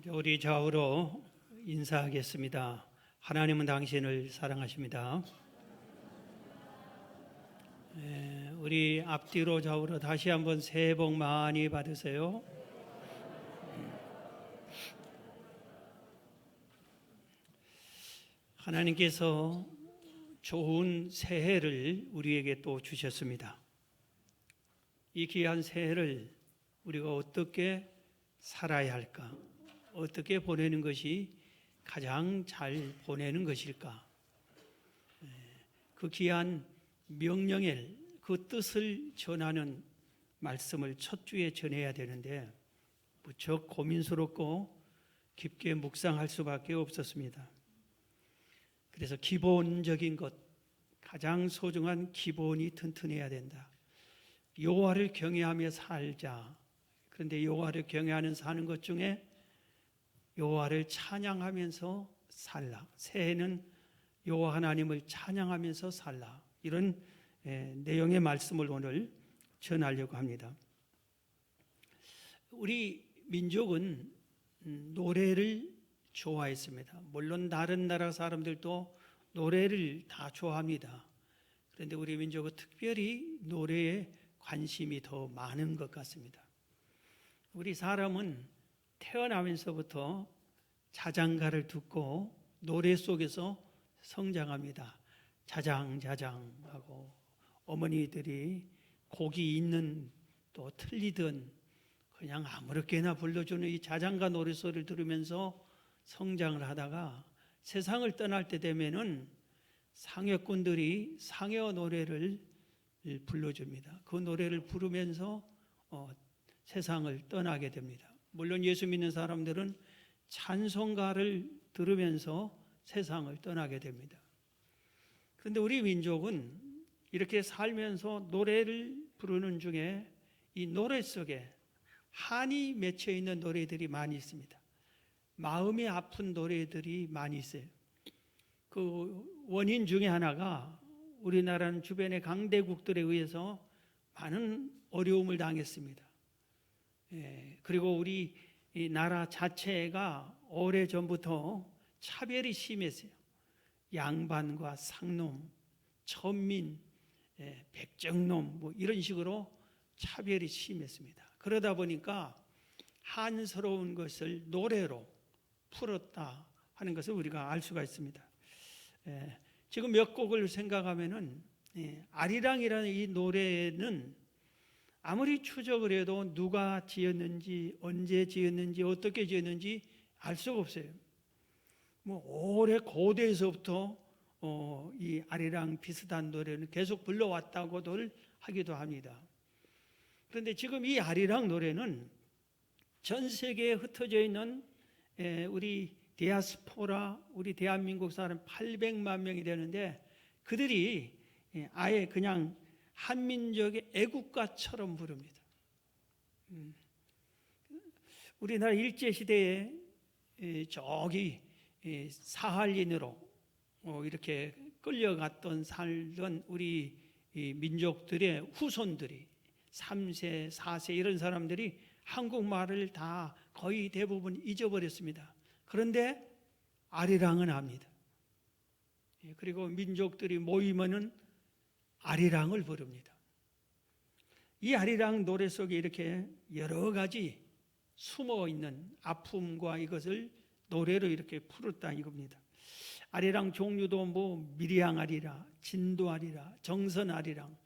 우리 좌우로 인사하겠습니다. 하나님은 당신을 사랑하십니다. 우리 앞뒤로 좌우로 다시 한번 새해 복 많이 받으세요. 하나님께서 좋은 새해를 우리에게 또 주셨습니다. 이 귀한 새해를 우리가 어떻게 살아야 할까? 어떻게 보내는 것이 가장 잘 보내는 것일까? 그 귀한 명령의 그 뜻을 전하는 말씀을 첫 주에 전해야 되는데 무척 고민스럽고 깊게 묵상할 수밖에 없었습니다. 그래서 기본적인 것, 가장 소중한 기본이 튼튼해야 된다. 여호와를 경외하며 살자. 그런데 여호와를 경외하는 사는 것 중에 여호와를 찬양하면서 살라. 새해는 여호와 하나님을 찬양하면서 살라. 이런 내용의 말씀을 오늘 전하려고 합니다. 우리 민족은 노래를 좋아했습니다. 물론 다른 나라 사람들도 노래를 다 좋아합니다. 그런데 우리 민족은 특별히 노래에 관심이 더 많은 것 같습니다. 우리 사람은 태어나면서부터 자장가를 듣고 노래 속에서 성장합니다. 자장자장하고 어머니들이 곡이 있는 또 틀리든 그냥 아무렇게나 불러주는 이 자장가 노래소리를 들으면서 성장을 하다가 세상을 떠날 때 되면은 상여꾼들이 상여 노래를 불러줍니다. 그 노래를 부르면서 세상을 떠나게 됩니다. 물론 예수 믿는 사람들은 찬송가를 들으면서 세상을 떠나게 됩니다. 그런데 우리 민족은 이렇게 살면서 노래를 부르는 중에 이 노래 속에 한이 맺혀 있는 노래들이 많이 있습니다. 마음이 아픈 노래들이 많이 있어요. 그 원인 중에 하나가 우리나라는 주변의 강대국들에 의해서 많은 어려움을 당했습니다. 그리고 우리 이 나라 자체가 오래전부터 차별이 심했어요. 양반과 상놈, 천민, 백정놈 뭐 이런 식으로 차별이 심했습니다. 그러다 보니까 한스러운 것을 노래로 풀었다 하는 것을 우리가 알 수가 있습니다. 지금 몇 곡을 생각하면은 아리랑이라는 이 노래는 아무리 추적을 해도 누가 지었는지 언제 지었는지 어떻게 지었는지 알 수가 없어요. 뭐 오래 고대에서부터 이 아리랑 비슷한 노래는 계속 불러왔다고들 하기도 합니다. 그런데 지금 이 아리랑 노래는 전 세계에 흩어져 있는 우리 디아스포라, 우리 대한민국 사람 800만 명이 되는데 그들이 아예 그냥 한민족의 애국가처럼 부릅니다. 우리나라 일제시대에 저기 사할린으로 이렇게 끌려갔던 살던 우리 민족들의 후손들이 3세, 4세 이런 사람들이 한국말을 다 거의 대부분 잊어버렸습니다. 그런데 아리랑은 압니다. 그리고 민족들이 모이면은 아리랑을 부릅니다. 이 아리랑 노래 속에 이렇게 여러 가지 숨어 있는 아픔과 이것을 노래로 이렇게 풀었다 이겁니다. 아리랑 종류도 뭐 미리앙아리라, 진도아리라, 정선아리랑,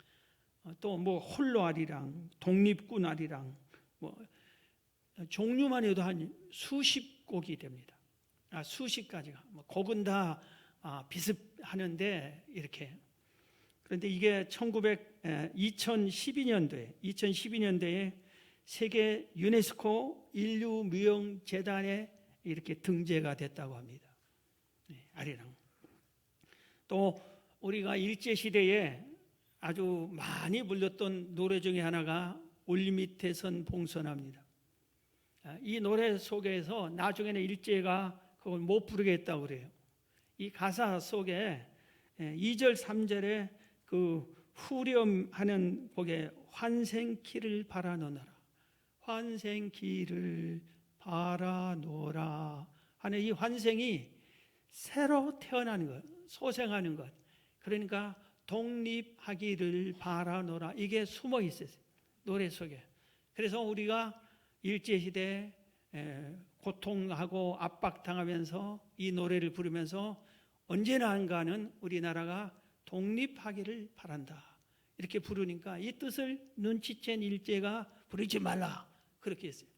또 뭐 홀로아리랑, 독립군아리랑, 뭐 종류만 해도 한 수십 곡이 됩니다. 수십 가지가. 곡은 다 비슷하는데 이렇게. 그런데 이게 2012년도에 세계 유네스코 인류무형재단에 이렇게 등재가 됐다고 합니다. 아리랑. 또 우리가 일제시대에 아주 많이 불렀던 노래 중에 하나가 울밑에선 봉선합니다. 이 노래 속에서 나중에는 일제가 그걸 못 부르겠다고 그래요. 이 가사 속에 2절, 3절에 그 후렴하는 곡에 환생키를 바라노라. 환생키를 바라노라 하는 이 환생이 새로 태어나는 것, 소생하는 것. 그러니까 독립하기를 바라노라. 이게 숨어 있어요. 노래 속에. 그래서 우리가 일제시대 고통하고 압박당하면서 이 노래를 부르면서 언제나 한가는 우리나라가 독립하기를 바란다. 이렇게 부르니까 이 뜻을 눈치챈 일제가 부르지 말라. 그렇게 했어요.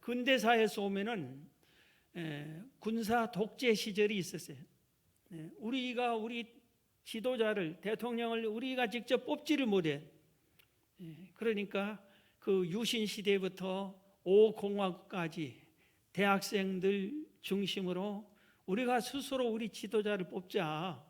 근대사에서 오면은 군사 독재 시절이 있었어요. 우리가 우리 지도자를, 대통령을 우리가 직접 뽑지를 못해. 그러니까 그 유신 시대부터 5공화국까지 대학생들 중심으로 우리가 스스로 우리 지도자를 뽑자.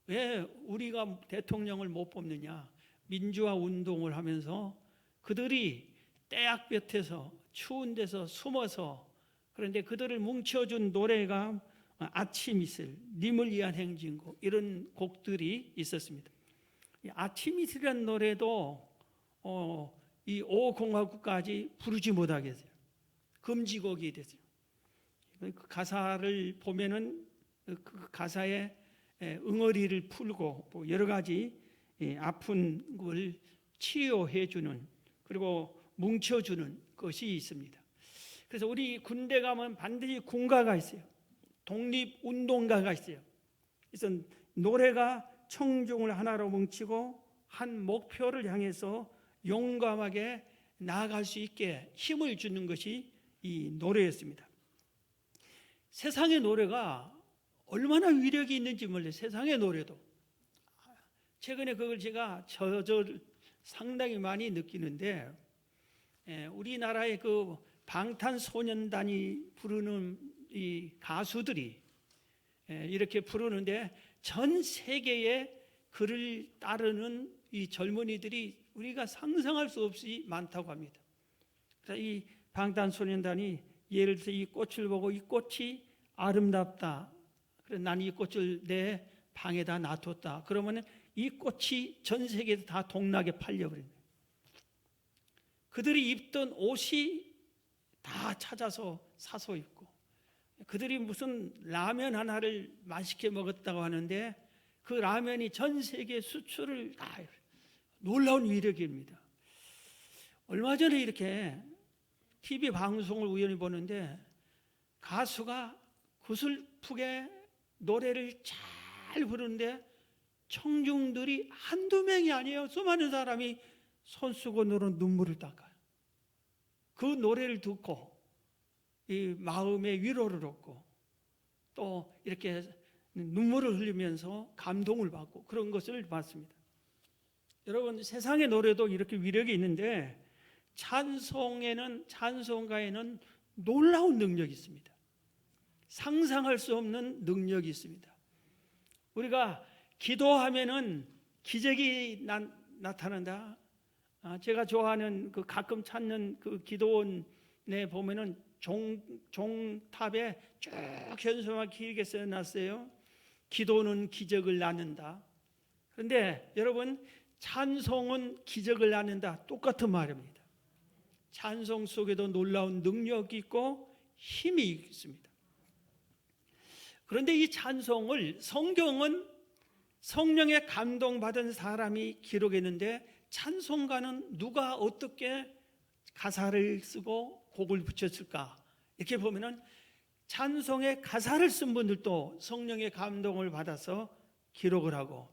왜 우리가 대통령을 못 뽑느냐? 민주화 운동을 하면서 그들이 떼약볕에서 추운 데서 숨어서, 그런데 그들을 뭉쳐준 노래가 아침 이슬, 님을 위한 행진곡, 이런 곡들이 있었습니다. 아침 이슬이라는 노래도 이 5공화국까지 부르지 못하게 했어요. 금지곡이 됐어요. 그 가사를 보면은 그 가사에 응어리를 풀고 여러 가지 아픈 걸 치유해 주는, 그리고 뭉쳐주는 것이 있습니다. 그래서 우리 군대 가면 반드시 군가가 있어요. 독립운동가가 있어요. 그래서 노래가 청중을 하나로 뭉치고 한 목표를 향해서 용감하게 나아갈 수 있게 힘을 주는 것이 이 노래였습니다. 세상의 노래가 얼마나 위력이 있는지 몰라요. 세상의 노래도. 최근에 그걸 제가 상당히 많이 느끼는데, 우리나라의 그 방탄소년단이 부르는 이 가수들이 이렇게 부르는데 전 세계에 그를 따르는 이 젊은이들이 우리가 상상할 수 없이 많다고 합니다. 그래서 이 방탄소년단이 예를 들어서 이 꽃을 보고 이 꽃이 아름답다. 그래서 난 이 꽃을 내 방에다 놔뒀다. 그러면 이 꽃이 전 세계에 다 동나게 팔려버립니다. 그들이 입던 옷이 다 찾아서 사서 입고, 그들이 무슨 라면 하나를 맛있게 먹었다고 하는데 그 라면이 전 세계 수출을 다 해요. 놀라운 위력입니다. 얼마 전에 이렇게 TV 방송을 우연히 보는데 가수가 구슬프게 노래를 잘 부르는데 청중들이 한두 명이 아니에요. 수많은 사람이 손수건으로 눈물을 닦아요. 그 노래를 듣고 이 마음의 위로를 얻고 또 이렇게 눈물을 흘리면서 감동을 받고 그런 것을 봤습니다. 여러분, 세상의 노래도 이렇게 위력이 있는데 찬송가에는 놀라운 능력이 있습니다. 상상할 수 없는 능력이 있습니다. 우리가 기도하면은 기적이 나타난다. 제가 좋아하는 그 가끔 찾는 그 기도원에 보면은 종탑에 쭉 현수막 길게 써놨어요. 기도는 기적을 낳는다. 그런데 여러분, 찬송은 기적을 낳는다. 똑같은 말입니다. 찬송 속에도 놀라운 능력이 있고 힘이 있습니다. 그런데 이 찬송을 성경은 성령의 감동받은 사람이 기록했는데 찬송가는 누가 어떻게 가사를 쓰고 곡을 붙였을까? 이렇게 보면은 찬송의 가사를 쓴 분들도 성령의 감동을 받아서 기록을 하고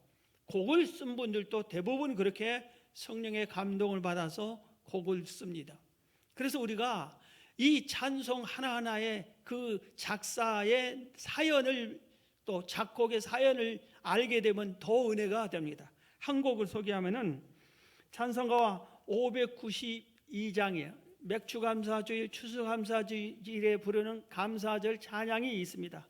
곡을 쓴 분들도 대부분 그렇게 성령의 감동을 받아서 곡을 씁니다. 그래서 우리가 이 찬송 하나하나의 그 작사의 사연을 또 작곡의 사연을 알게 되면 더 은혜가 됩니다. 한 곡을 소개하면은 찬송가와 592장이에요. 맥주감사주일, 추수감사주일에 부르는 감사절 찬양이 있습니다.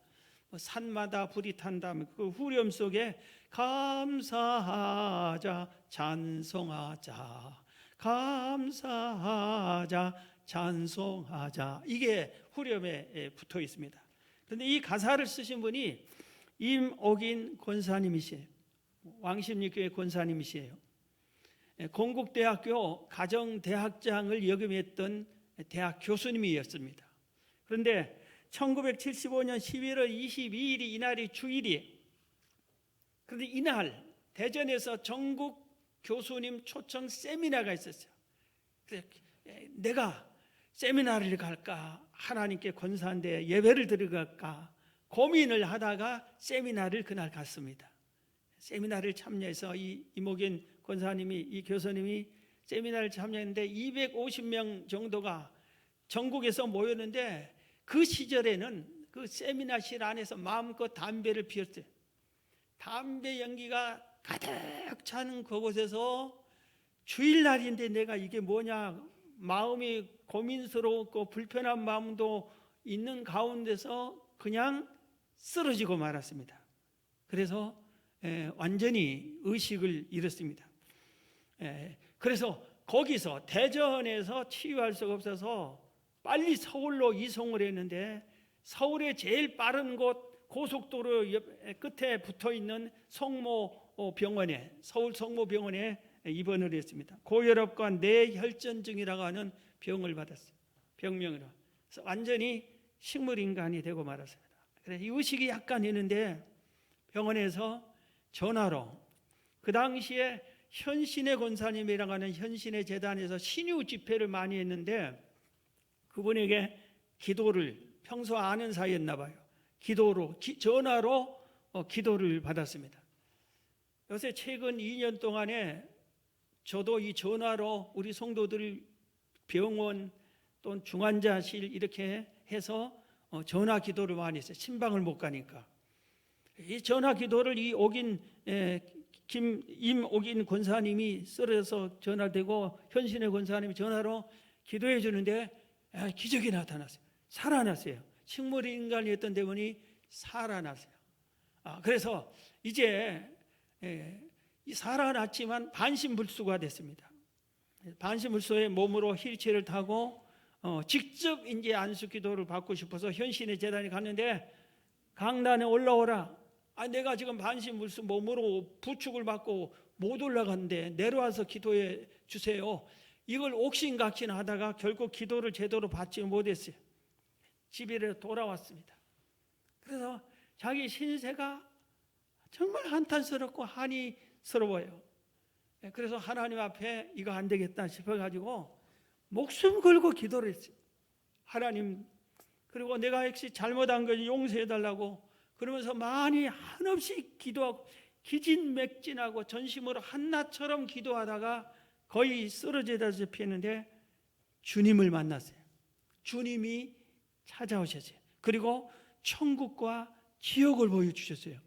산마다 불이 탄다. 그 후렴 속에 감사하자, 찬송하자, 감사하자, 찬송하자, 이게 후렴에 붙어 있습니다. 그런데 이 가사를 쓰신 분이 임옥인 권사님이시에요. 왕십리교회 권사님이시에요. 건국대학교 가정대학장을 역임했던 대학 교수님이었습니다. 그런데 1975년 11월 22일이 이날이 주일이에요. 그런데 이날 대전에서 전국 교수님 초청 세미나가 있었어요. 그래서 내가 세미나를 갈까, 하나님께 권사한데 예배를 드려갈까 고민을 하다가 세미나를 그날 갔습니다. 세미나를 참여해서 이 이목인 권사님이, 이 교수님이 세미나를 참여했는데 250명 정도가 전국에서 모였는데, 그 시절에는 그 세미나실 안에서 마음껏 담배를 피웠어요. 담배 연기가 가득 차는 그곳에서 주일날인데 내가 이게 뭐냐, 마음이 고민스럽고 불편한 마음도 있는 가운데서 그냥 쓰러지고 말았습니다. 그래서 완전히 의식을 잃었습니다. 그래서 거기서 대전에서 치유할 수가 없어서 빨리 서울로 이송을 했는데, 서울의 제일 빠른 곳 고속도로 끝에 붙어있는 성모병원에, 서울 성모병원에 입원을 했습니다. 고혈압과 뇌혈전증이라고 하는 병을 받았어요. 병명으로. 그래서 완전히 식물인간이 되고 말았습니다. 그래서 의식이 약간 있는데 병원에서 전화로, 그 당시에 현신의 권사님이라고 하는 현신의 재단에서 신유 집회를 많이 했는데, 그분에게 기도를, 평소 아는 사이였나 봐요. 기도로, 전화로 기도를 받았습니다. 요새 최근 2년 동안에 저도 이 전화로 우리 성도들 병원 또는 중환자실 이렇게 해서 전화 기도를 많이 했어요. 신방을 못 가니까. 이 전화 기도를 이 임옥인 권사님이 쓰러져서 전화되고 현신의 권사님이 전화로 기도해 주는데 기적이 나타났어요. 살아났어요. 식물인간이었던 데문이 살아났어요. 그래서 이제 살아났지만 반신불수가 됐습니다. 반신불수의 몸으로 휠체어를 타고 직접 이제 안수 기도를 받고 싶어서 현신의 재단에 갔는데, 강단에 올라오라. 내가 지금 반신불수 몸으로 부축을 받고 못 올라갔는데 내려와서 기도해 주세요. 이걸 옥신각신 하다가 결국 기도를 제대로 받지 못했어요. 집에 돌아왔습니다. 그래서 자기 신세가 정말 한탄스럽고 한이스러워요. 그래서 하나님 앞에 이거 안 되겠다 싶어가지고 목숨 걸고 기도를 했어요. 하나님, 그리고 내가 역시 잘못한 걸 용서해달라고 그러면서 많이 한없이 기도하고 기진맥진하고 전심으로 한낮처럼 기도하다가 거의 쓰러지다시피 했는데 주님을 만났어요. 주님이 찾아오셨어요. 그리고 천국과 지옥을 보여주셨어요.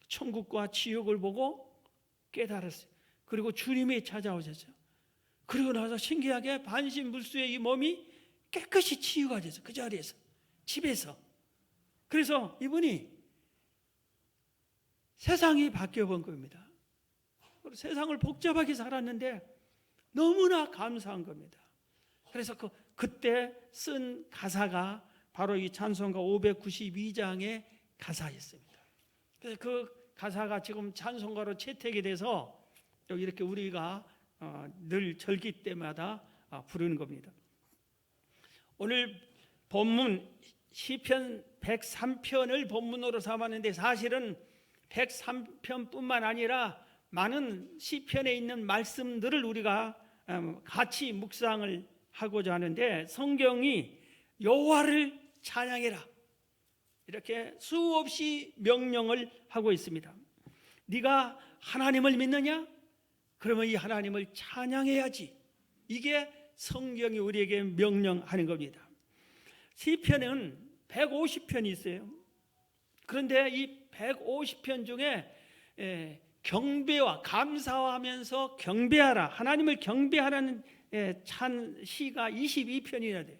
천국과 지옥을 보고 깨달았어요. 그리고 주님이 찾아오셨어요. 그리고 나서 신기하게 반신불수의 이 몸이 깨끗이 치유가 됐어요. 그 자리에서, 집에서. 그래서 이분이 세상이 바뀌어 본 겁니다. 세상을 복잡하게 살았는데 너무나 감사한 겁니다. 그래서 그때 쓴 가사가 바로 이 찬송가 592장의 가사였습니다. 그래서 그 가사가 지금 찬송가로 채택이 돼서 여기 이렇게 우리가 늘 절기 때마다 부르는 겁니다. 오늘 본문 시편 103편을 본문으로 삼았는데, 사실은 103편뿐만 아니라 많은 시편에 있는 말씀들을 우리가 같이 묵상을 하고자 하는데, 성경이 여호와를 찬양해라 이렇게 수없이 명령을 하고 있습니다. 네가 하나님을 믿느냐? 그러면 이 하나님을 찬양해야지. 이게 성경이 우리에게 명령하는 겁니다. 시편은 150편이 있어요. 그런데 이 150편 중에 경배와 감사하면서 경배하라, 하나님을 경배하라는 찬 시가 22편이나 돼요.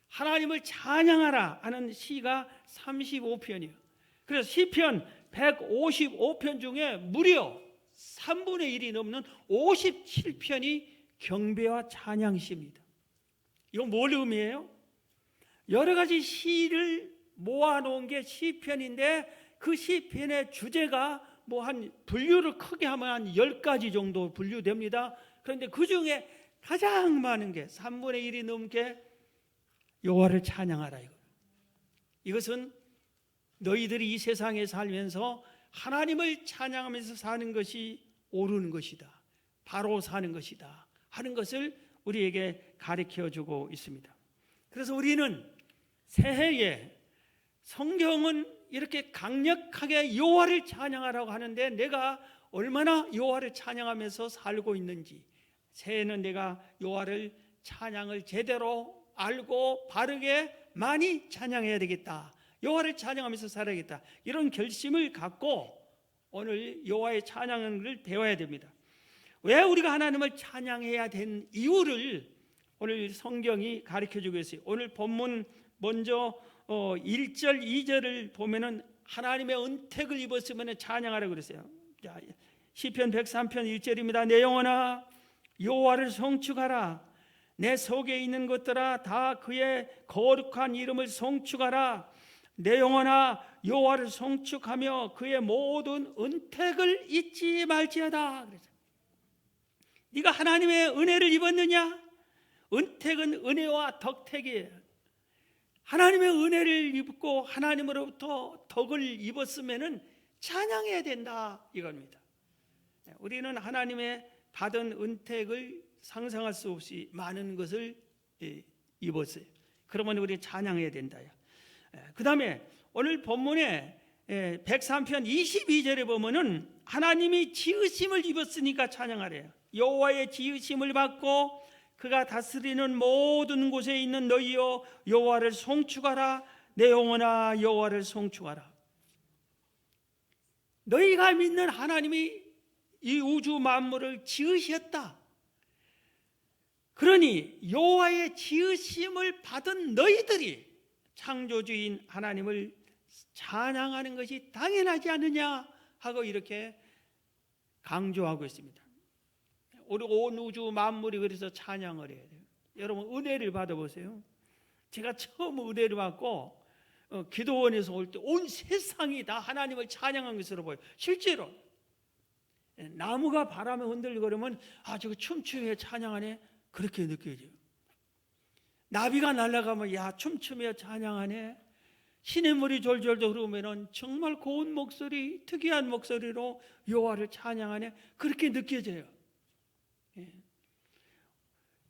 하나님을 찬양하라 하는 시가 35편이에요. 그래서 시편 155편 중에 무려 3분의 1이 넘는 57편이 경배와 찬양시입니다. 이건 뭘 의미해요? 여러 가지 시를 모아놓은 게 시편인데, 그 시편의 주제가 뭐 한 분류를 크게 하면 한 10가지 정도 분류됩니다. 그런데 그 중에 가장 많은 게 3분의 1이 넘게 여호와를 찬양하라 이거. 이것은 너희들이 이 세상에 살면서 하나님을 찬양하면서 사는 것이 옳은 것이다, 바로 사는 것이다 하는 것을 우리에게 가르쳐주고 있습니다. 그래서 우리는 새해에 성경은 이렇게 강력하게 여호와를 찬양하라고 하는데 내가 얼마나 여호와를 찬양하면서 살고 있는지, 새해는 내가 여호와를 찬양을 제대로 알고 바르게 많이 찬양해야 되겠다, 여호와를 찬양하면서 살아야겠다, 이런 결심을 갖고 오늘 여호와의 찬양을 배워야 됩니다. 왜 우리가 하나님을 찬양해야 된 이유를 오늘 성경이 가르쳐주고 있어요. 오늘 본문 먼저 1절 2절을 보면은 하나님의 은택을 입었으면 찬양하라고 그랬어요. 자, 시편 103편 1절입니다. 내 영혼아 여호와를 송축하라, 내 속에 있는 것들아 다 그의 거룩한 이름을 송축하라. 내 영혼아 여호와를 송축하며 그의 모든 은택을 잊지 말지어다. 그래서 네가 하나님의 은혜를 입었느냐? 은택은 은혜와 덕택이에요. 하나님의 은혜를 입고 하나님으로부터 덕을 입었으면 찬양해야 된다 이겁니다. 우리는 하나님의 받은 은택을 상상할 수 없이 많은 것을 입었어요. 그러면 우리 찬양해야 된다. 그 다음에 오늘 본문에 103편 22절에 보면은 하나님이 지으심을 입었으니까 찬양하래요. 여호와의 지으심을 받고 그가 다스리는 모든 곳에 있는 너희여 여호와를 송축하라. 내 영혼아 여호와를 송축하라. 너희가 믿는 하나님이 이 우주 만물을 지으셨다. 그러니 여호와의 지으심을 받은 너희들이 창조주인 하나님을 찬양하는 것이 당연하지 않느냐 하고 이렇게 강조하고 있습니다. 우리 온 우주 만물이 그래서 찬양을 해야 돼요. 여러분 은혜를 받아보세요. 제가 처음 은혜를 받고 기도원에서 올 때 온 세상이 다 하나님을 찬양한 것으로 보여요. 실제로 나무가 바람에 흔들거리면 아 저거 춤추며 찬양하네 그렇게 느껴져요. 나비가 날아가면 야 춤추며 찬양하네. 시냇물이 졸졸 흐르면 정말 고운 목소리, 특이한 목소리로 여호와를 찬양하네 그렇게 느껴져요.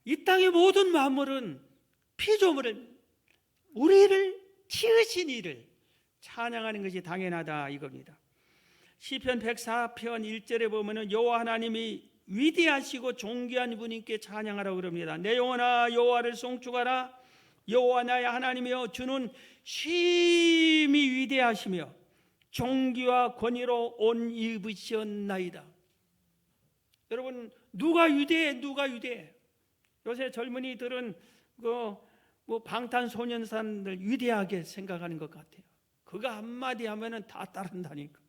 이 땅의 모든 만물은 피조물은 우리를 지으신 이를 찬양하는 것이 당연하다 이겁니다. 시편 104편 1절에 보면은 여호와 하나님이 위대하시고 존귀한 분님께 찬양하라고 그럽니다. 내 영혼아 여호와를 송축하라. 여호와 나의 하나님이여 주는 심히 위대하시며 존귀와 권위로 옷 입으셨나이다. 여러분 누가 위대해? 누가 위대해? 요새 젊은이들은 뭐 방탄소년단들 위대하게 생각하는 것 같아요. 그거 한마디 하면은 다 따른다니까.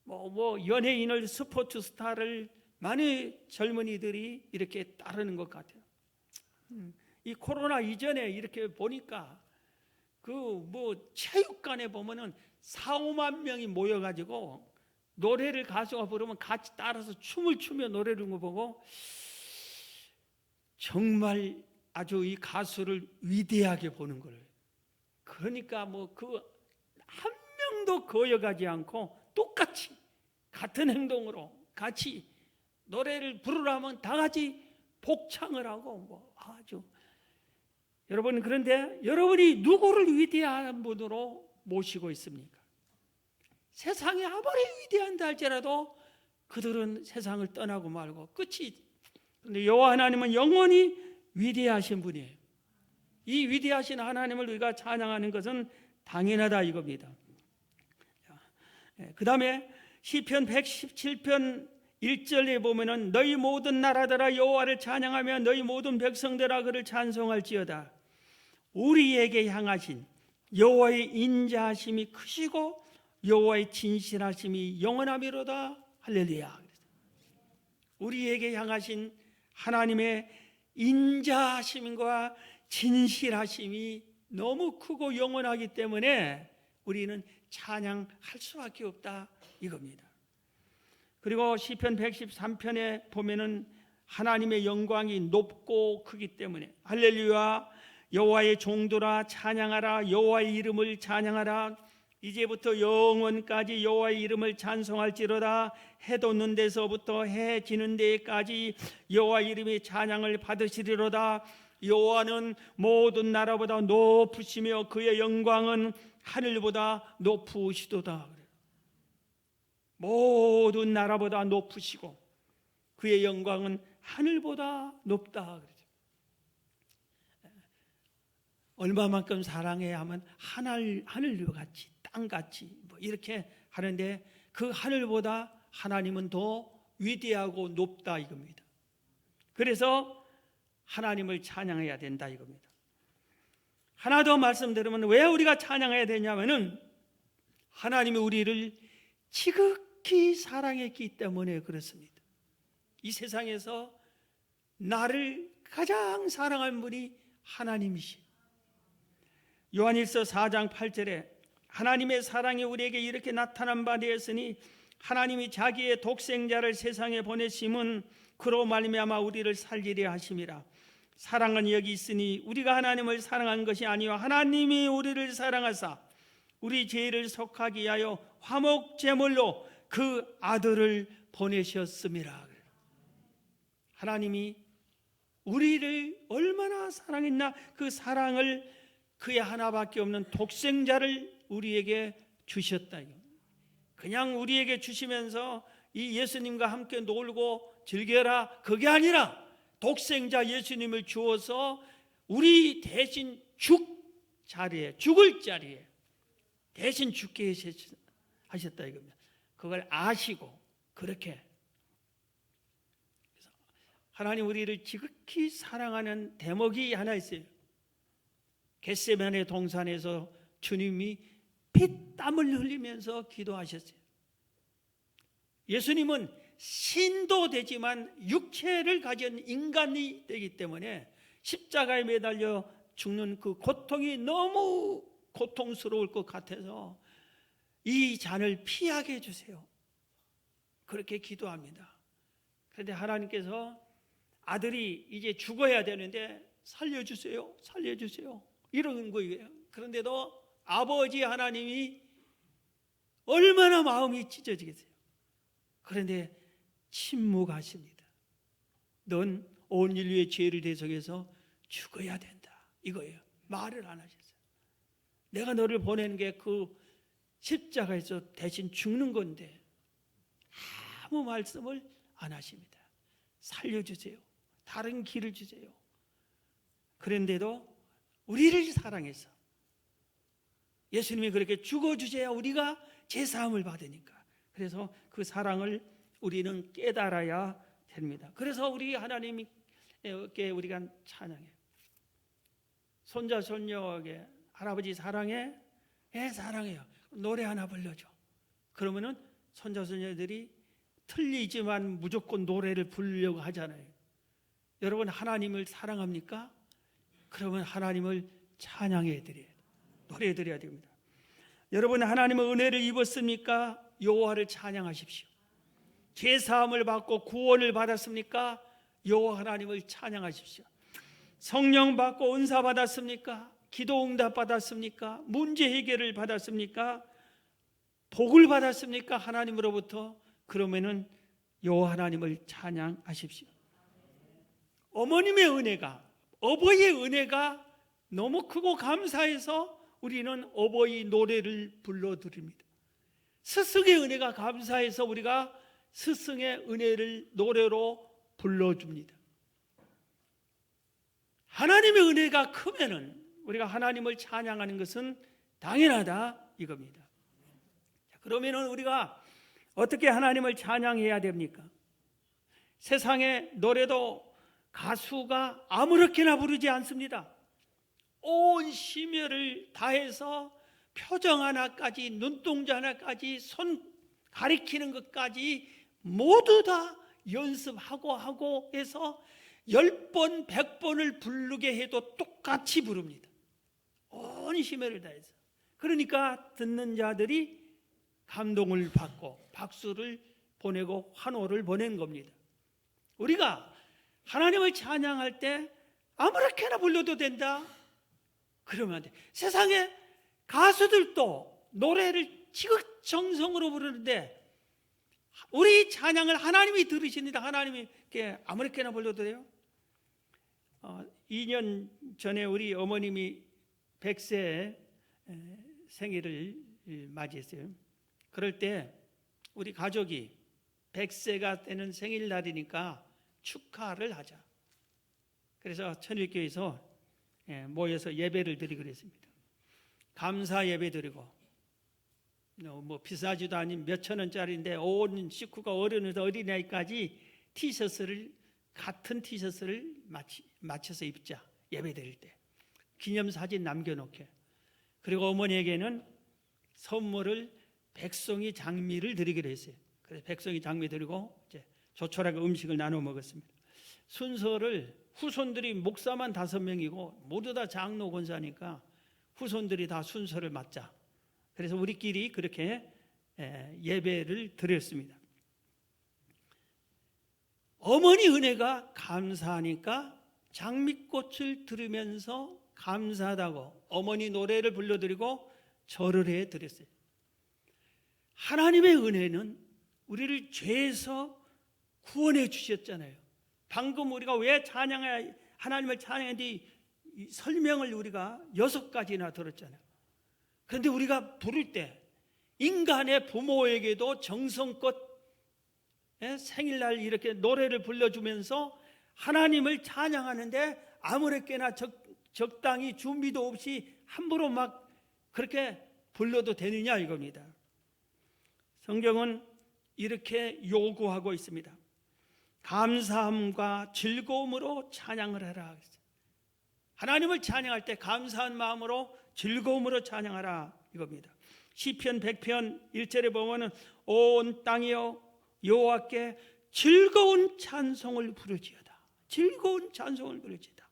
뭐 연예인을 스포츠 스타를 많은 젊은이들이 이렇게 따르는 것 같아요. 이 코로나 이전에 이렇게 보니까 체육관에 보면은 4-5만 명이 모여가지고 노래를 가수가 부르면 같이 따라서 춤을 추며 노래를 부르는 거 보고 정말 아주 이 가수를 위대하게 보는 거예요. 그러니까 한 명도 거여가지 않고 똑같이 같은 행동으로 같이 노래를 부르라면 다 같이 복창을 하고 아주 여러분 그런데 여러분이 누구를 위대한 분으로 모시고 있습니까? 세상이 아무리 위대한다 할지라도 그들은 세상을 떠나고 말고 끝이. 그런데 여호와 하나님은 영원히 위대하신 분이에요. 이 위대하신 하나님을 우리가 찬양하는 것은 당연하다 이겁니다. 그 다음에 시편 117편 1절에 보면은 너희 모든 나라들아 여호와를 찬양하며 너희 모든 백성들아 그를 찬송할지어다. 우리에게 향하신 여호와의 인자하심이 크시고 여호와의 진실하심이 영원하미로다. 할렐루야. 우리에게 향하신 하나님의 인자하심과 진실하심이 너무 크고 영원하기 때문에 우리는 찬양할 수밖에 없다 이겁니다. 그리고 시편 113편에 보면은 하나님의 영광이 높고 크기 때문에 할렐루야 여호와의 종들아 찬양하라. 여호와의 이름을 찬양하라. 이제부터 영원까지 여호와의 이름을 찬송할지로다. 해 돋는 데서부터 해 지는 데까지 여호와의 이름의 찬양을 받으시리로다. 여호와는 모든 나라보다 높으시며 그의 영광은 하늘보다 높으시도다. 모든 나라보다 높으시고 그의 영광은 하늘보다 높다. 얼마만큼 사랑해야 하면 하늘같이 땅같이 뭐 이렇게 하는데 그 하늘보다 하나님은 더 위대하고 높다 이겁니다. 그래서 하나님을 찬양해야 된다 이겁니다. 하나 더 말씀드리면 왜 우리가 찬양해야 되냐면은 하나님이 우리를 지극히 사랑했기 때문에 그렇습니다. 이 세상에서 나를 가장 사랑한 분이 하나님이시. 요한일서 4장 8절에 하나님의 사랑이 우리에게 이렇게 나타난 바 되었으니 하나님이 자기의 독생자를 세상에 보내심은 그로 말미암아 우리를 살리려 하심이라. 사랑은 여기 있으니 우리가 하나님을 사랑한 것이 아니요 하나님이 우리를 사랑하사 우리 죄를 속하기 위하여 화목 제물로 그 아들을 보내셨음이라. 하나님이 우리를 얼마나 사랑했나. 그 사랑을 그의 하나밖에 없는 독생자를 우리에게 주셨다. 그냥 우리에게 주시면서 이 예수님과 함께 놀고 즐겨라 그게 아니라 독생자 예수님을 주어서 우리 대신 죽을 자리에 대신 죽게 하셨다 이겁니다. 그걸 아시고 그렇게 하나님 우리를 지극히 사랑하는 대목이 하나 있어요. 겟세마네 동산에서 주님이 피땀을 흘리면서 기도하셨어요. 예수님은 신도 되지만 육체를 가진 인간이 되기 때문에 십자가에 매달려 죽는 그 고통이 너무 고통스러울 것 같아서 이 잔을 피하게 해주세요. 그렇게 기도합니다. 그런데 하나님께서 아들이 이제 죽어야 되는데 살려주세요, 살려주세요 이러는 거예요. 그런데도 아버지 하나님이 얼마나 마음이 찢어지겠어요. 그런데 침묵하십니다. 넌 온 인류의 죄를 대속해서 죽어야 된다 이거예요. 말을 안 하셨어요. 내가 너를 보내는 게 그 십자가에서 대신 죽는 건데 아무 말씀을 안 하십니다. 살려주세요. 다른 길을 주세요. 그런데도 우리를 사랑해서 예수님이 그렇게 죽어주셔야 우리가 제사함을 받으니까. 그래서 그 사랑을 우리는 깨달아야 됩니다. 그래서 우리 하나님께 우리가 찬양해요. 손자 손녀에게 할아버지 사랑해? 예, 사랑해요. 노래 하나 불러줘. 그러면은 손자 손녀들이 틀리지만 무조건 노래를 부르려고 하잖아요. 여러분 하나님을 사랑합니까? 그러면 하나님을 찬양해 드려야 돼요. 노래해 드려야 됩니다. 여러분 하나님의 은혜를 입었습니까? 여호와를 찬양하십시오. 죄사함을 받고 구원을 받았습니까? 여호와 하나님을 찬양하십시오. 성령 받고 은사 받았습니까? 기도 응답 받았습니까? 문제 해결을 받았습니까? 복을 받았습니까? 하나님으로부터. 그러면은 여호와 하나님을 찬양하십시오. 어머님의 은혜가, 어버이의 은혜가 너무 크고 감사해서 우리는 어버이 노래를 불러드립니다. 스승의 은혜가 감사해서 우리가 스승의 은혜를 노래로 불러줍니다. 하나님의 은혜가 크면은 우리가 하나님을 찬양하는 것은 당연하다 이겁니다. 그러면은 우리가 어떻게 하나님을 찬양해야 됩니까? 세상의 노래도 가수가 아무렇게나 부르지 않습니다. 온 심혈을 다해서 표정 하나까지, 눈동자 하나까지, 손 가리키는 것까지 모두 다 연습하고 해서 10번, 100번을 부르게 해도 똑같이 부릅니다. 온 심혈을 다해서. 그러니까 듣는 자들이 감동을 받고 박수를 보내고 환호를 보낸 겁니다. 우리가 하나님을 찬양할 때 아무렇게나 불러도 된다, 그러면 안 돼. 세상에 가수들도 노래를 지극정성으로 부르는데 우리 찬양을 하나님이 들으십니다. 하나님이 아무렇게나 불러도 돼요? 2년 전에 우리 어머님이 100세 생일을 맞이했어요. 그럴 때 우리 가족이 100세가 되는 생일날이니까 축하를 하자. 그래서 천일교에서 모여서 예배를 드리기로 그랬습니다. 감사 예배 드리고 뭐 비싸지도 않은 몇천 원짜리인데 온 식구가 어른에서 어린아이까지 같은 티셔츠를 맞춰서 입자. 예배 드릴 때 기념사진 남겨놓게. 그리고 어머니에게는 선물을 백송이 장미를 드리기로 했어요. 그래서 백송이 장미 드리고 이제 조촐하게 음식을 나눠 먹었습니다. 순서를 후손들이 목사만 5명이고 모두 다 장로 권사니까 후손들이 다 순서를 맞자. 그래서 우리끼리 그렇게 예배를 드렸습니다. 어머니 은혜가 감사하니까 장미꽃을 들으면서 감사하다고 어머니 노래를 불러드리고 절을 해드렸어요. 하나님의 은혜는 우리를 죄에서 구원해 주셨잖아요. 방금 우리가 왜 하나님을 찬양했는지 설명을 우리가 6가지나 들었잖아요. 그런데 우리가 부를 때 인간의 부모에게도 정성껏 생일날 이렇게 노래를 불러주면서 하나님을 찬양하는데 아무렇게나 적당히 준비도 없이 함부로 막 그렇게 불러도 되느냐 이겁니다. 성경은 이렇게 요구하고 있습니다. 감사함과 즐거움으로 찬양을 하라. 하나님을 찬양할 때 감사한 마음으로 즐거움으로 찬양하라 이겁니다. 시편 100편 1절에 보면은 온 땅이여 여호와께 즐거운 찬송을 부르지어다. 즐거운 찬송을 부르지어다.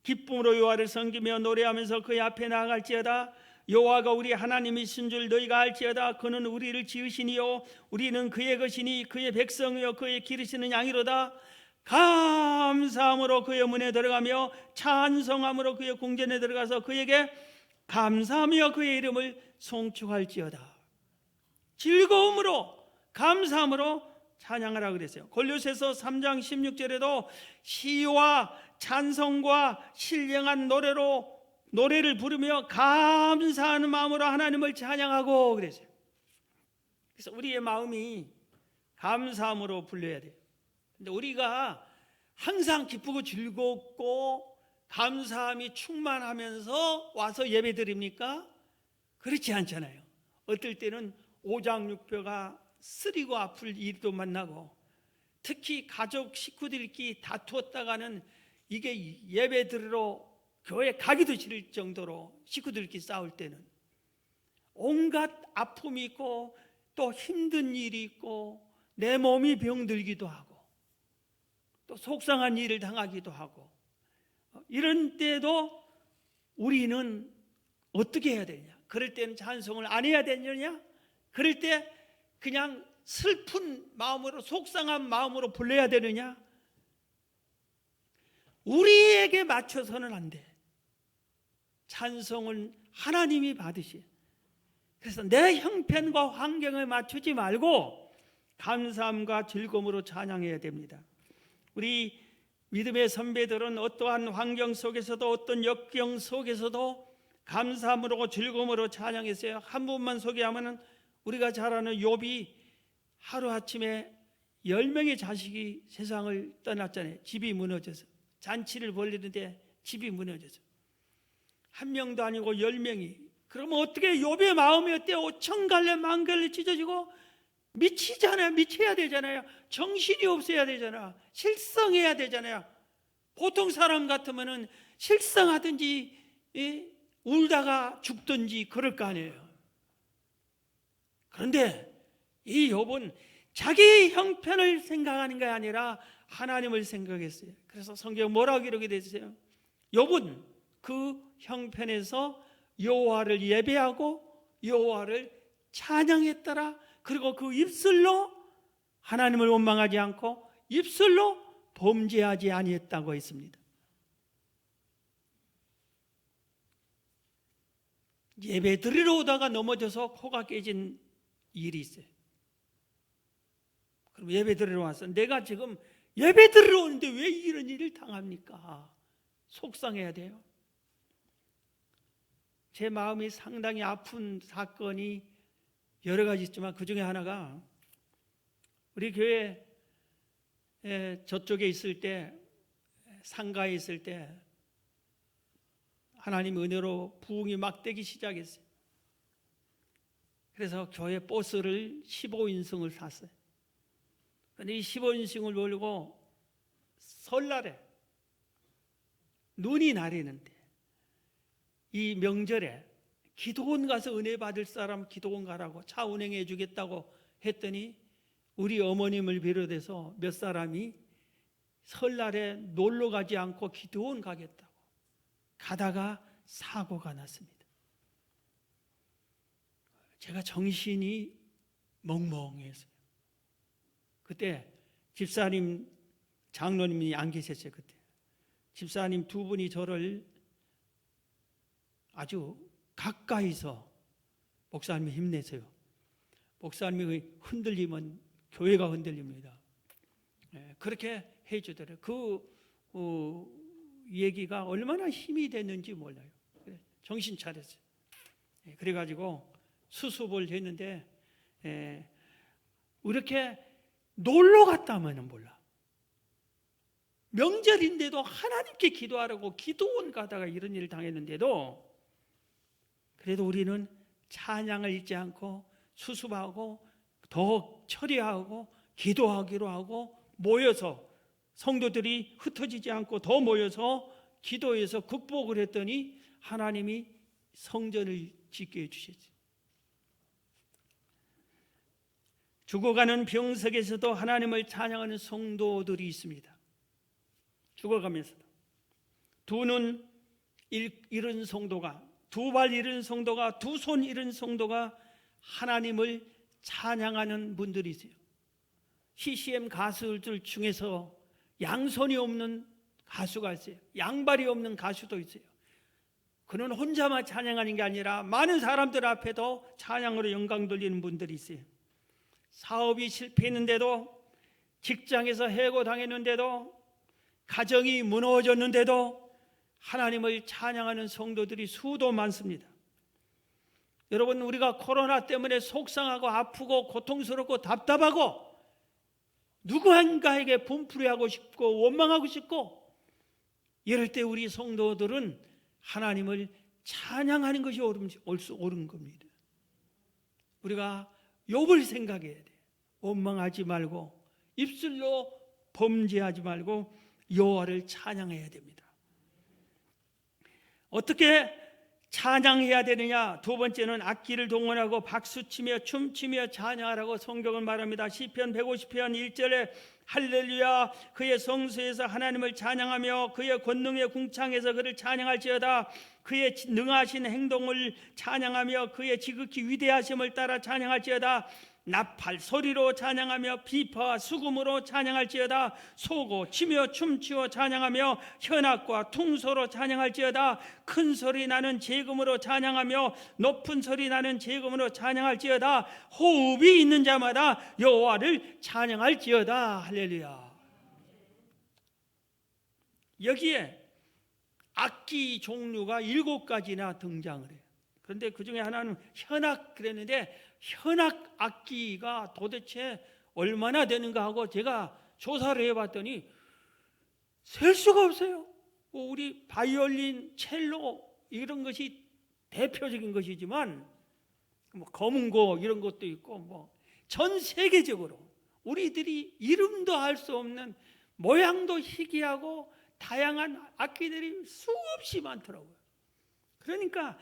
기쁨으로 여호와를 섬기며 노래하면서 그의 앞에 나아갈지어다. 여호와가 우리 하나님이신 줄 너희가 알지어다. 그는 우리를 지으시니요 우리는 그의 것이니 그의 백성이요 그의 기르시는 양이로다. 감사함으로 그의 문에 들어가며 찬송함으로 그의 궁전에 들어가서 그에게 감사하며 그의 이름을 송축할지어다. 즐거움으로 감사함으로 찬양하라 그랬어요. 골로새서 3장 16절에도 시와 찬송과 신령한 노래를 부르며 감사하는 마음으로 하나님을 찬양하고 그랬어요. 그래서 우리의 마음이 감사함으로 불러야 돼요. 근데 우리가 항상 기쁘고 즐겁고 감사함이 충만하면서 와서 예배 드립니까? 그렇지 않잖아요. 어떨 때는 오장육표가 쓰리고 아플 일도 만나고 특히 가족 식구들끼리 다투었다가는 이게 예배 드리러 교회 가기도 싫을 정도로 식구들끼리 싸울 때는 온갖 아픔이 있고 또 힘든 일이 있고 내 몸이 병들기도 하고 또 속상한 일을 당하기도 하고 이런 때도 우리는 어떻게 해야 되냐? 그럴 때는 찬송을 안 해야 되느냐? 그럴 때 그냥 슬픈 마음으로 속상한 마음으로 불러야 되느냐? 우리에게 맞춰서는 안 돼. 찬송은 하나님이 받으시. 그래서 내 형편과 환경에 맞추지 말고 감사함과 즐거움으로 찬양해야 됩니다. 우리 믿음의 선배들은 어떠한 환경 속에서도 어떤 역경 속에서도 감사함으로 즐거움으로 찬양했어요. 한 분만 소개하면 우리가 잘 아는 욥이 하루아침에 10명의 자식이 세상을 떠났잖아요. 집이 무너져서 잔치를 벌리는데 집이 무너져서 한 명도 아니고 10명이. 그러면 어떻게 욥의 마음이 어때요? 천갈래 만갈래 찢어지고 미치잖아요. 미쳐야 되잖아요. 정신이 없어야 되잖아. 실성해야 되잖아요. 보통 사람 같으면은 실성하든지 울다가 죽든지 그럴 거 아니에요. 그런데 이 욥은 자기 형편을 생각하는 게 아니라 하나님을 생각했어요. 그래서 성경 뭐라고 기록이 되세요? 욥은 그 형편에서 여호와를 예배하고 여호와를 찬양했더라. 그리고 그 입술로 하나님을 원망하지 않고 입술로 범죄하지 아니했다고 했습니다. 예배 드리러 오다가 넘어져서 코가 깨진 일이 있어요. 그럼 예배 드리러 와서 내가 지금 예배 드리러 오는데 왜 이런 일을 당합니까? 속상해야 돼요. 제 마음이 상당히 아픈 사건이 여러 가지 있지만 그 중에 하나가 우리 교회 저쪽에 있을 때, 상가에 있을 때 하나님 은혜로 부흥이 막 되기 시작했어요. 그래서 교회 버스를 15인승을 샀어요. 그런데 이 15인승을 몰고 설날에 눈이 내리는데 이 명절에 기도원 가서 은혜 받을 사람 기도원 가라고 차 운행해 주겠다고 했더니 우리 어머님을 비롯해서 몇 사람이 설날에 놀러 가지 않고 기도원 가겠다고 가다가 사고가 났습니다. 제가 정신이 멍멍했어요. 그때 집사님, 장로님이 안 계셨어요. 그때 집사님 두 분이 저를 아주 가까이서 목사님이 힘내세요. 목사님이 흔들리면 교회가 흔들립니다. 그렇게 해주더래요. 그 얘기가 얼마나 힘이 됐는지 몰라요. 정신 차렸어요. 그래가지고 수습을 했는데 이렇게 놀러 갔다면 몰라. 명절인데도 하나님께 기도하라고 기도원 가다가 이런 일을 당했는데도 그래도 우리는 찬양을 잊지 않고 수습하고 더 처리하고 기도하기로 하고 모여서 성도들이 흩어지지 않고 더 모여서 기도해서 극복을 했더니 하나님이 성전을 짓게 해주셨죠. 죽어가는 병석에서도 하나님을 찬양하는 성도들이 있습니다. 죽어가면서도 두 눈 잃은 성도가, 두 발 잃은 성도가, 두 손 잃은 성도가 하나님을 찬양하는 분들이 있어요. CCM 가수들 중에서 양손이 없는 가수가 있어요. 양발이 없는 가수도 있어요. 그는 혼자만 찬양하는 게 아니라 많은 사람들 앞에도 찬양으로 영광 돌리는 분들이 있어요. 사업이 실패했는데도, 직장에서 해고당했는데도, 가정이 무너졌는데도 하나님을 찬양하는 성도들이 수도 많습니다. 여러분, 우리가 코로나 때문에 속상하고 아프고 고통스럽고 답답하고 누구한가에게 분풀이하고 싶고 원망하고 싶고 이럴 때 우리 성도들은 하나님을 찬양하는 것이 옳은 겁니다. 우리가 욥을 생각해야 돼. 원망하지 말고 입술로 범죄하지 말고 여호와를 찬양해야 됩니다. 어떻게 찬양해야 되느냐? 두 번째는 악기를 동원하고 박수치며 춤추며 찬양하라고 성경은 말합니다. 시편 150편 1절에 할렐루야, 그의 성소에서 하나님을 찬양하며 그의 권능의 궁창에서 그를 찬양할지어다. 그의 능하신 행동을 찬양하며 그의 지극히 위대하심을 따라 찬양할지어다. 나팔 소리로 찬양하며 비파와 수금으로 찬양할지어다. 소고 치며 춤추어 찬양하며 현악과 퉁소로 찬양할지어다. 큰 소리 나는 제금으로 찬양하며 높은 소리 나는 제금으로 찬양할지어다. 호흡이 있는 자마다 여호와를 찬양할지어다. 할렐루야. 여기에 악기 종류가 7가지나 등장을 해요. 그런데 그 중에 하나는 현악 그랬는데 현악 악기가 도대체 얼마나 되는가 하고 제가 조사를 해봤더니 셀 수가 없어요. 우리 바이올린, 첼로 이런 것이 대표적인 것이지만 뭐 검은고 이런 것도 있고 뭐 전 세계적으로 우리들이 이름도 알 수 없는 모양도 희귀하고 다양한 악기들이 수없이 많더라고요. 그러니까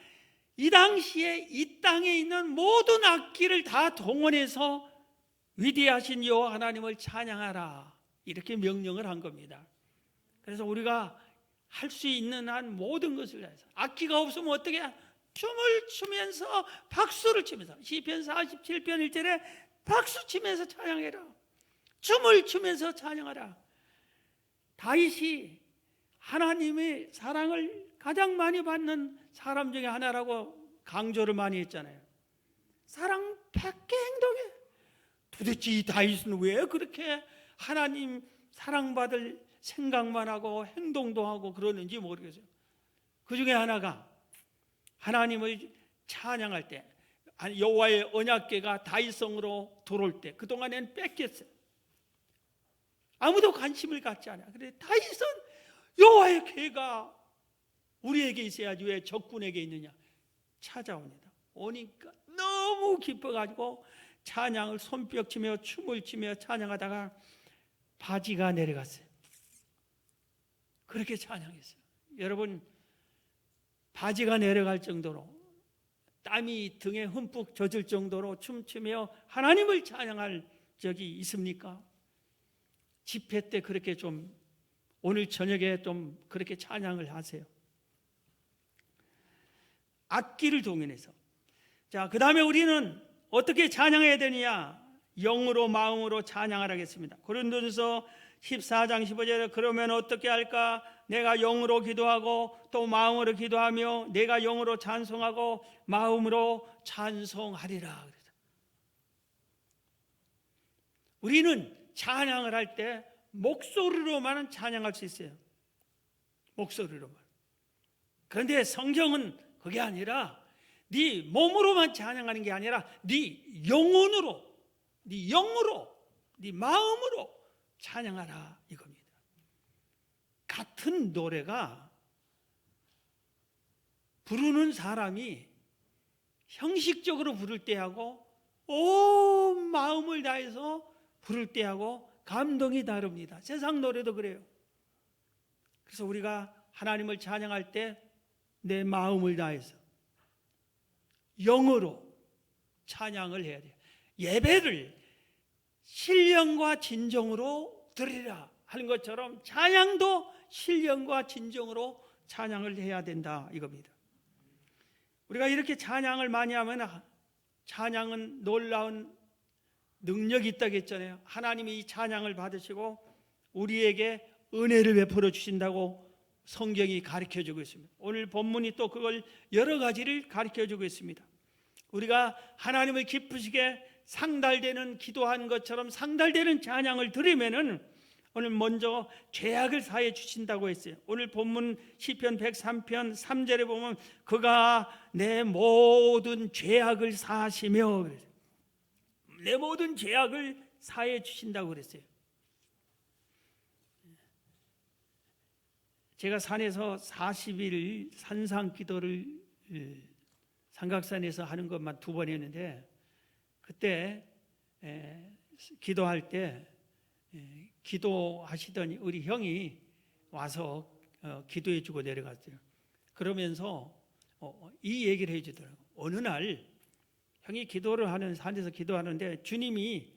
이 당시에 이 땅에 있는 모든 악기를 다 동원해서 위대하신 여호와 하나님을 찬양하라 이렇게 명령을 한 겁니다. 그래서 우리가 할 수 있는 한 모든 것을 해서 악기가 없으면 어떻게 해야? 춤을 추면서 박수를 치면서 시편 47편 1절에 박수 치면서 찬양해라. 춤을 추면서 찬양하라. 다윗이 하나님의 사랑을 가장 많이 받는 사람 중에 하나라고 강조를 많이 했잖아요. 사랑 100개 행동에 도대체 이 다윗은 왜 그렇게 하나님 사랑받을 생각만 하고 행동도 하고 그러는지 모르겠어요. 그 중에 하나가 하나님을 찬양할 때 여호와의 언약궤가 다윗성으로 들어올 때 그동안엔 뺏겼어요. 아무도 관심을 갖지 않아. 그런데 다윗은 여호와의 궤가 우리에게 있어야지 왜 적군에게 있느냐. 찾아옵니다. 오니까 너무 기뻐가지고 찬양을 손뼉치며 춤을 추며 찬양하다가 바지가 내려갔어요. 그렇게 찬양했어요. 여러분, 바지가 내려갈 정도로 땀이 등에 흠뻑 젖을 정도로 춤추며 하나님을 찬양할 적이 있습니까? 집회 때 그렇게 좀 오늘 저녁에 좀 그렇게 찬양을 하세요. 악기를 동원해서. 자, 그 다음에 우리는 어떻게 찬양해야 되느냐? 영으로 마음으로 찬양을 하겠습니다. 고린도전서 14장 15절에 그러면 어떻게 할까? 내가 영으로 기도하고 또 마음으로 기도하며 내가 영으로 찬송하고 마음으로 찬송하리라. 우리는 찬양을 할 때 목소리로만 찬양할 수 있어요. 목소리로만. 그런데 성경은 그게 아니라 네 몸으로만 찬양하는 게 아니라 네 영혼으로, 네 영으로, 네 마음으로 찬양하라 이겁니다. 같은 노래가 부르는 사람이 형식적으로 부를 때하고 온 마음을 다해서 부를 때하고 감동이 다릅니다. 세상 노래도 그래요. 그래서 우리가 하나님을 찬양할 때 내 마음을 다해서 영으로 찬양을 해야 돼요. 예배를 신령과 진정으로 드리라 하는 것처럼 찬양도 신령과 진정으로 찬양을 해야 된다 이겁니다. 우리가 이렇게 찬양을 많이 하면 찬양은 놀라운 능력이 있다고 했잖아요. 하나님이 이 찬양을 받으시고 우리에게 은혜를 베풀어 주신다고 성경이 가르쳐주고 있습니다. 오늘 본문이 또 그걸 여러 가지를 가르쳐주고 있습니다. 우리가 하나님을 기쁘시게 상달되는 기도한 것처럼 상달되는 찬양을 드리면은 오늘 먼저 죄악을 사해 주신다고 했어요. 오늘 본문 시편 103편 3절에 보면 그가 내 모든 죄악을 사하시며 내 모든 죄악을 사해 주신다고 그랬어요. 제가 산에서 40일 산상 기도를 삼각산에서 하는 것만 2번 했는데 그때 기도할 때 기도하시더니 우리 형이 와서 기도해 주고 내려갔어요. 그러면서 이 얘기를 해주더라고요. 어느 날 형이 기도를 하는 산에서 기도하는데 주님이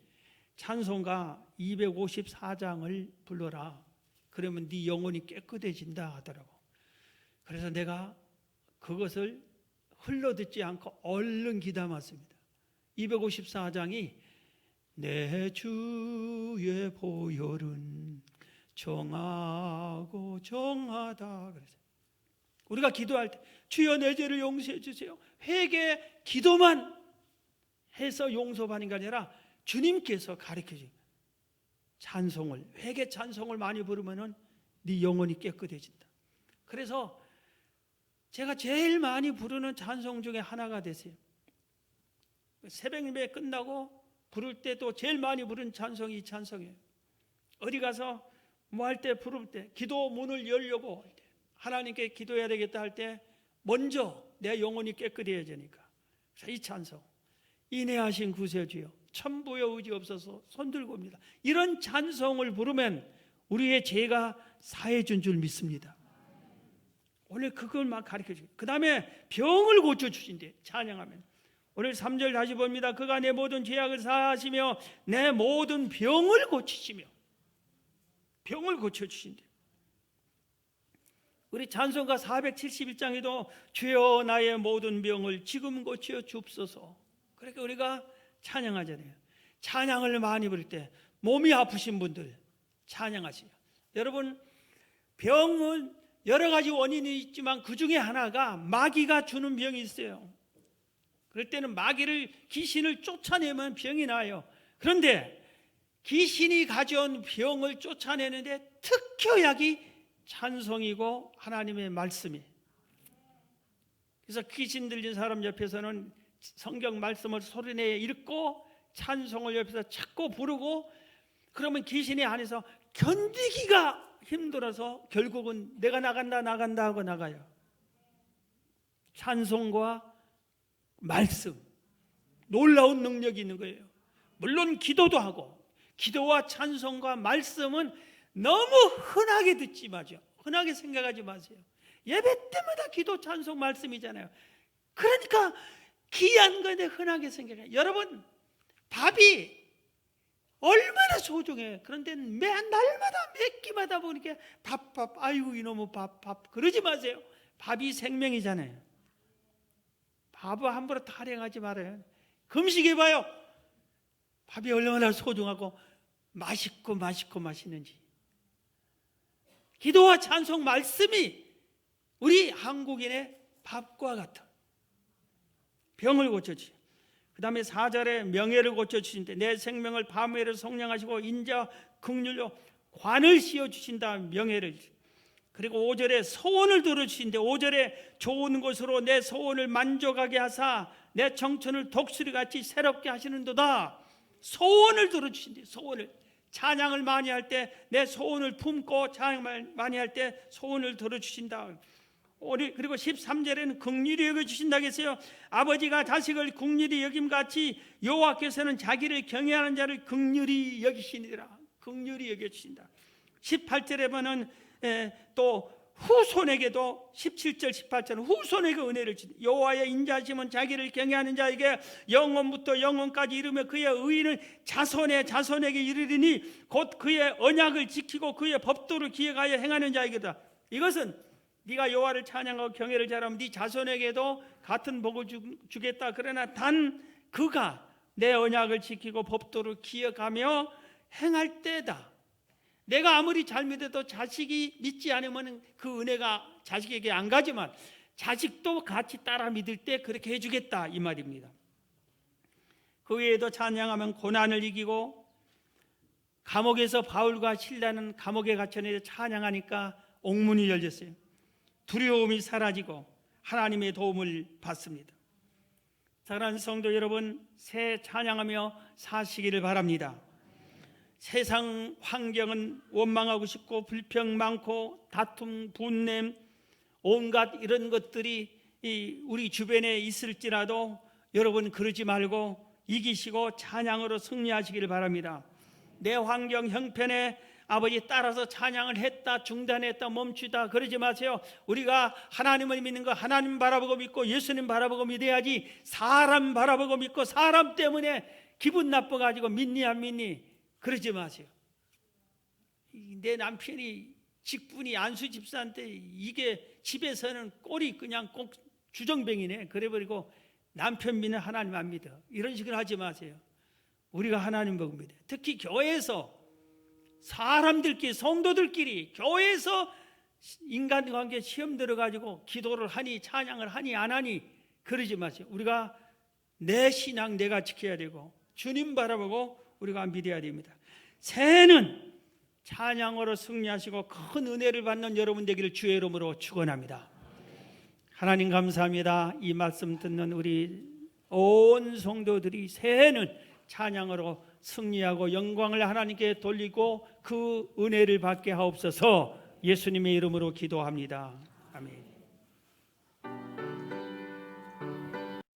찬송가 254장을 불러라. 그러면 네 영혼이 깨끗해진다 하더라고. 그래서 내가 그것을 흘러듣지 않고 얼른 기담았습니다. 254장이 내 주의 보혈은 정하고 정하다 그랬어요. 우리가 기도할 때 주여 내 죄를 용서해 주세요. 회개 기도만 해서 용서받는 게 아니라 주님께서 가르쳐 주신 찬송을, 회개 찬송을 많이 부르면은 네 영혼이 깨끗해진다. 그래서 제가 제일 많이 부르는 찬송 중에 하나가 되세요. 새벽 예배 끝나고 부를 때도 제일 많이 부른 찬송이 이 찬송이에요. 어디 가서 뭐 할 때 부를 때 기도 문을 열려고 할 때 하나님께 기도해야 되겠다 할 때 먼저 내 영혼이 깨끗해야 되니까 이 찬송 인애하신 구세주여 천부의 의지 없어서 손들고 옵니다. 이런 찬송을 부르면 우리의 죄가 사해준 줄 믿습니다. 오늘 그걸 막 가르쳐주고 그 다음에 병을 고쳐주신대. 찬양하면 오늘 3절 다시 봅니다. 그가 내 모든 죄악을 사하시며 내 모든 병을 고치시며 병을 고쳐주신대. 우리 찬송가 471장에도 주여 나의 모든 병을 지금 고쳐 주옵소서. 그러니까 우리가 찬양하잖아요. 찬양을 많이 부를 때 몸이 아프신 분들 찬양하시요. 여러분 병은 여러 가지 원인이 있지만 그 중에 하나가 마귀가 주는 병이 있어요. 그럴 때는 마귀를, 귀신을 쫓아내면 병이 나요. 그런데 귀신이 가져온 병을 쫓아내는데 특효약이 찬송이고 하나님의 말씀이. 그래서 귀신 들린 사람 옆에서는 성경 말씀을 소리내어 읽고 찬송을 옆에서 찾고 부르고, 그러면 귀신이 안에서 견디기가 힘들어서 결국은 내가 나간다 하고 나가요. 찬송과 말씀, 놀라운 능력이 있는 거예요. 물론 기도도 하고, 기도와 찬송과 말씀은 너무 흔하게 듣지 마죠. 흔하게 생각하지 마세요. 예배 때마다 기도, 찬송, 말씀이잖아요. 그러니까 귀한 건데 흔하게 생각해요. 여러분, 밥이 얼마나 소중해. 그런데 날마다 몇 끼마다 보니까 밥, 아이고 이놈의 밥 그러지 마세요. 밥이 생명이잖아요. 밥을 함부로 타령하지 말아요. 금식해봐요. 밥이 얼마나 소중하고 맛있고 맛있는지. 기도와 찬송 말씀이 우리 한국인의 밥과 같은 병을 고쳐주세요. 그 다음에 4절에 명예를 고쳐주신대. 내 생명을 밤에를 속량하시고 인자 긍휼로 관을 씌워주신다. 명예를. 그리고 5절에 소원을 들어주신대. 5절에 좋은 곳으로 내 소원을 만족하게 하사 내 청춘을 독수리같이 새롭게 하시는도다. 소원을 들어주신대. 소원을. 찬양을 많이 할 때 내 소원을 품고 찬양을 많이 할 때 소원을 들어주신다. 그리고 13절에는 긍휼히 여겨주신다 했어요. 아버지가 자식을 긍휼히 여김같이 여호와께서는 자기를 경외하는 자를 긍휼히 여기시니라. 긍휼히 여겨주신다. 18절에 보면 또 후손에게도 17절 18절은 후손에게 은혜를 주신다. 여호와의 인자심은 자기를 경외하는 자에게 영원부터 영원까지 이르며 그의 의인은 자손의 자손에게 이르리니 곧 그의 언약을 지키고 그의 법도를 기억하여 행하는 자에게다. 이것은 네가 여호와를 찬양하고 경외를 잘하면 네 자손에게도 같은 복을 주겠다. 그러나 단 그가 내 언약을 지키고 법도를 기억하며 행할 때다. 내가 아무리 잘 믿어도 자식이 믿지 않으면 그 은혜가 자식에게 안 가지만 자식도 같이 따라 믿을 때 그렇게 해주겠다 이 말입니다. 그 외에도 찬양하면 고난을 이기고, 감옥에서 바울과 실라는 감옥에 갇혀내서 찬양하니까 옥문이 열렸어요. 두려움이 사라지고 하나님의 도움을 받습니다. 사랑하는 성도 여러분, 새 찬양하며 사시기를 바랍니다. 세상 환경은 원망하고 싶고 불평 많고 다툼, 분냄, 온갖 이런 것들이 우리 주변에 있을지라도 여러분 그러지 말고 이기시고 찬양으로 승리하시기를 바랍니다. 내 환경 형편에 아버지 따라서 찬양을 했다, 중단했다, 멈추다 그러지 마세요. 우리가 하나님을 믿는 거 하나님 바라보고 믿고 예수님 바라보고 믿어야지, 사람 바라보고 믿고 사람 때문에 기분 나빠가지고 믿니 안 믿니 그러지 마세요. 내 남편이 직분이 안수 집사한테 이게 집에서는 꼴이 그냥 꼭 주정뱅이네 그래버리고 남편 믿는 하나님 안 믿어, 이런 식으로 하지 마세요. 우리가 하나님 보고 믿어요. 특히 교회에서 사람들끼리, 성도들끼리 교회에서 인간관계 시험 들어가지고 기도를 하니 찬양을 하니 안 하니 그러지 마세요. 우리가 내 신앙 내가 지켜야 되고 주님 바라보고 우리가 믿어야 됩니다. 새해는 찬양으로 승리하시고 큰 은혜를 받는 여러분 되기를 주의 이름으로 축원합니다. 하나님 감사합니다. 이 말씀 듣는 우리 온 성도들이 새해는 찬양으로 승리하고 영광을 하나님께 돌리고 그 은혜를 받게 하옵소서. 예수님의 이름으로 기도합니다. 아멘.